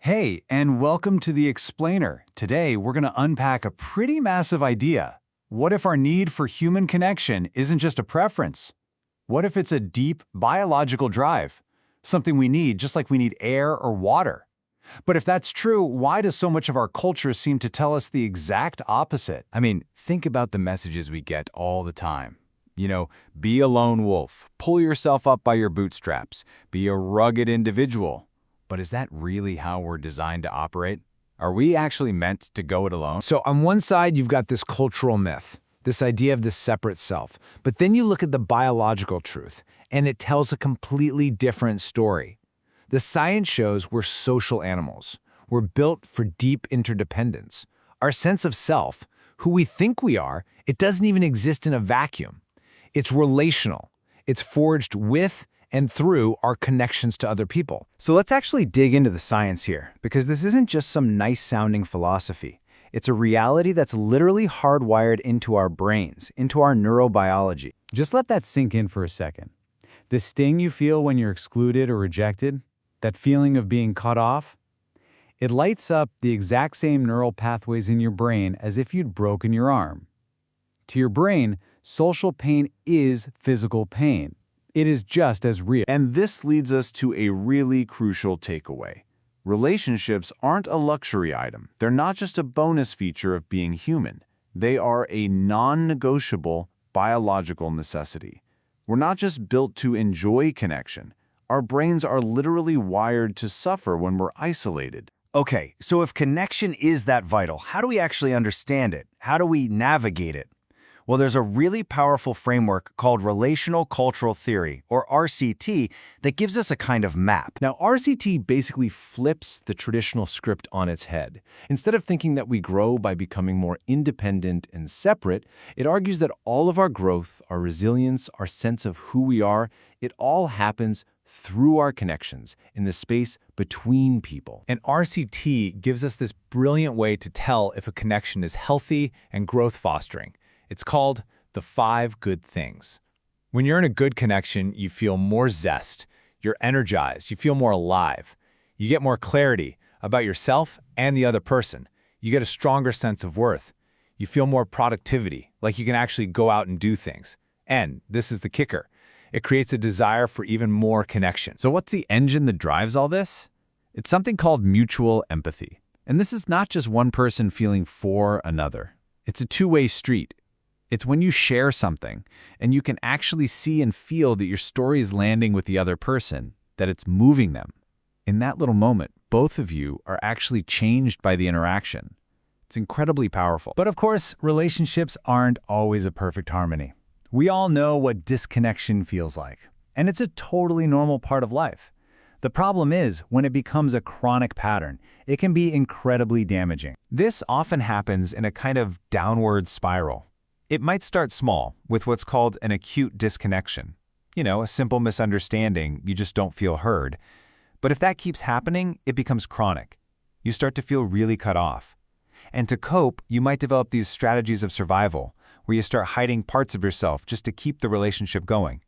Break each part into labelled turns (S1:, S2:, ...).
S1: Hey, and welcome to The Explainer. Today, we're going to unpack a pretty massive idea. What if our need for human connection isn't just a preference? What if it's a deep biological drive? Something we need just like we need air or water. But if that's true, why does so much of our culture seem to tell us the exact opposite?
S2: Think about the messages we get all the time. Be a lone wolf, pull yourself up by your bootstraps, be a rugged individual. But is that really how we're designed to operate? Are we actually meant to go it alone?
S3: So on one side, you've got this cultural myth, this idea of the separate self. But then you look at the biological truth, and it tells a completely different story. The science shows we're social animals. We're built for deep interdependence. Our sense of self, who we think we are, it doesn't even exist in a vacuum. It's relational. It's forged with and through our connections to other people.
S2: So let's actually dig into the science here, because this isn't just some nice-sounding philosophy. It's a reality that's literally hardwired into our brains, into our neurobiology. Just let that sink in for a second. The sting you feel when you're excluded or rejected, that feeling of being cut off, it lights up the exact same neural pathways in your brain as if you'd broken your arm. To your brain, social pain is physical pain. It is just as real.
S4: And this leads us to a really crucial takeaway. Relationships aren't a luxury item. They're not just a bonus feature of being human. They are a non-negotiable biological necessity. We're not just built to enjoy connection. Our brains are literally wired to suffer when we're isolated.
S1: Okay, so if connection is that vital, how do we actually understand it? How do we navigate it? Well, there's a really powerful framework called Relational-Cultural Theory, or RCT, that gives us a kind of map.
S5: Now, RCT basically flips the traditional script on its head. Instead of thinking that we grow by becoming more independent and separate, it argues that all of our growth, our resilience, our sense of who we are, it all happens through our connections in the space between people.
S2: And RCT gives us this brilliant way to tell if a connection is healthy and growth-fostering. It's called the 5 good things. When you're in a good connection, you feel more zest, you're energized, you feel more alive. You get more clarity about yourself and the other person. You get a stronger sense of worth. You feel more productivity, like you can actually go out and do things. And this is the kicker. It creates a desire for even more connection.
S6: So what's the engine that drives all this? It's something called mutual empathy. And this is not just one person feeling for another. It's a two-way street. It's when you share something, and you can actually see and feel that your story is landing with the other person, that it's moving them. In that little moment, both of you are actually changed by the interaction. It's incredibly powerful.
S2: But of course, relationships aren't always a perfect harmony. We all know what disconnection feels like, and it's a totally normal part of life. The problem is, when it becomes a chronic pattern, it can be incredibly damaging.
S6: This often happens in a kind of downward spiral. It might start small, with what's called an acute disconnection. A simple misunderstanding, you just don't feel heard. But if that keeps happening, it becomes chronic. You start to feel really cut off. And to cope, you might develop these strategies of survival, where you start hiding parts of yourself just to keep the relationship going.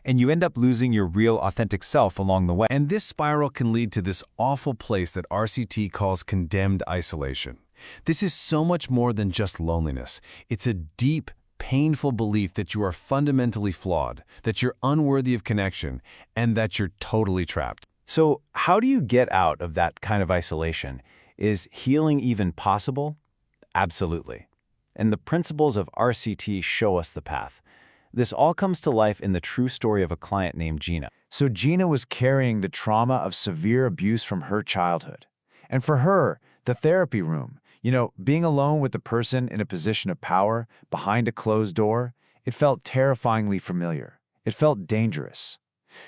S6: And you end up losing your real, authentic self along the way.
S3: And this spiral can lead to this awful place that RCT calls condemned isolation. This is so much more than just loneliness. It's a deep, painful belief that you are fundamentally flawed, that you're unworthy of connection, and that you're totally trapped.
S2: So how do you get out of that kind of isolation? Is healing even possible? Absolutely. And the principles of RCT show us the path. This all comes to life in the true story of a client named Gina. So Gina was carrying the trauma of severe abuse from her childhood. And for her, the therapy room, being alone with the person in a position of power behind a closed door, it felt terrifyingly familiar. It felt dangerous.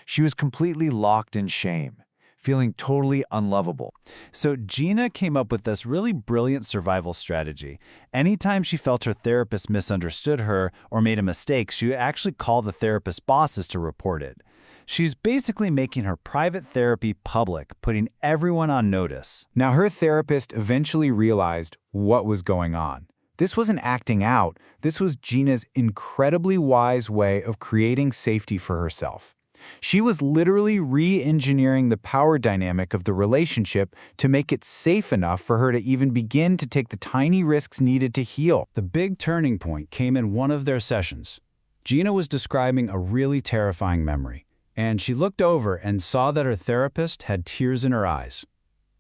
S2: She was completely locked in shame, feeling totally unlovable.
S6: So Gina came up with this really brilliant survival strategy. Anytime she felt her therapist misunderstood her or made a mistake, she would actually call the therapist's bosses to report it. She's basically making her private therapy public, putting everyone on notice.
S2: Now, her therapist eventually realized what was going on. This wasn't acting out. This was Gina's incredibly wise way of creating safety for herself.
S3: She was literally re-engineering the power dynamic of the relationship to make it safe enough for her to even begin to take the tiny risks needed to heal.
S1: The big turning point came in one of their sessions. Gina was describing a really terrifying memory, and she looked over and saw that her therapist had tears in her eyes.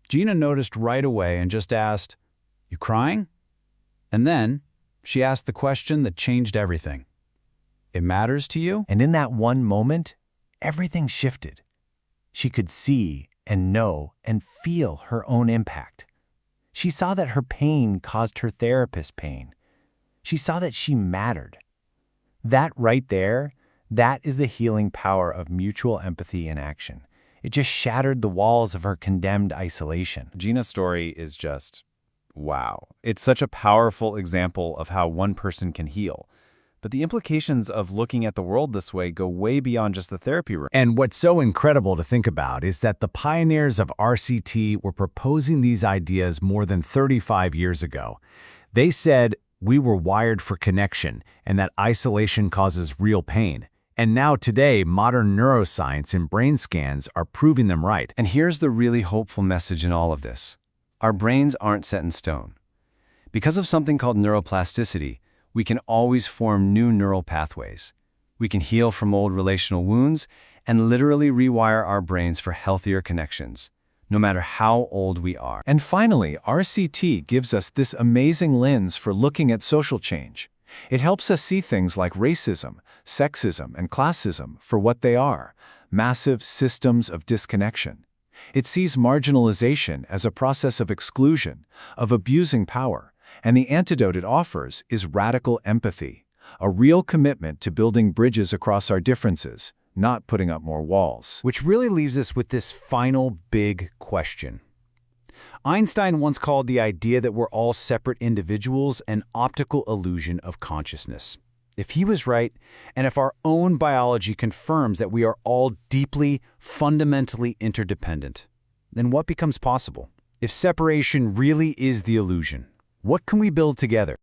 S1: Gina noticed right away and just asked, "You crying?" And then she asked the question that changed everything. "It matters to you?"
S2: And in that one moment, everything shifted. She could see and know and feel her own impact. She saw that her pain caused her therapist pain. She saw that she mattered. That right there, that is the healing power of mutual empathy in action. It just shattered the walls of her condemned isolation.
S6: Gina's story is just, wow. It's such a powerful example of how one person can heal. But the implications of looking at the world this way go way beyond just the therapy room.
S1: And what's so incredible to think about is that the pioneers of RCT were proposing these ideas more than 35 years ago. They said we were wired for connection and that isolation causes real pain. And now today, modern neuroscience and brain scans are proving them right.
S2: And here's the really hopeful message in all of this. Our brains aren't set in stone. Because of something called neuroplasticity, we can always form new neural pathways. We can heal from old relational wounds and literally rewire our brains for healthier connections, no matter how old we are.
S4: And finally, RCT gives us this amazing lens for looking at social change. It helps us see things like racism, sexism, and classism for what they are, massive systems of disconnection. It sees marginalization as a process of exclusion, of abusing power, and the antidote it offers is radical empathy, a real commitment to building bridges across our differences, not putting up more walls.
S1: Which really leaves us with this final big question. Einstein once called the idea that we're all separate individuals an optical illusion of consciousness. If he was right, and if our own biology confirms that we are all deeply, fundamentally interdependent, then what becomes possible? If separation really is the illusion, what can we build together?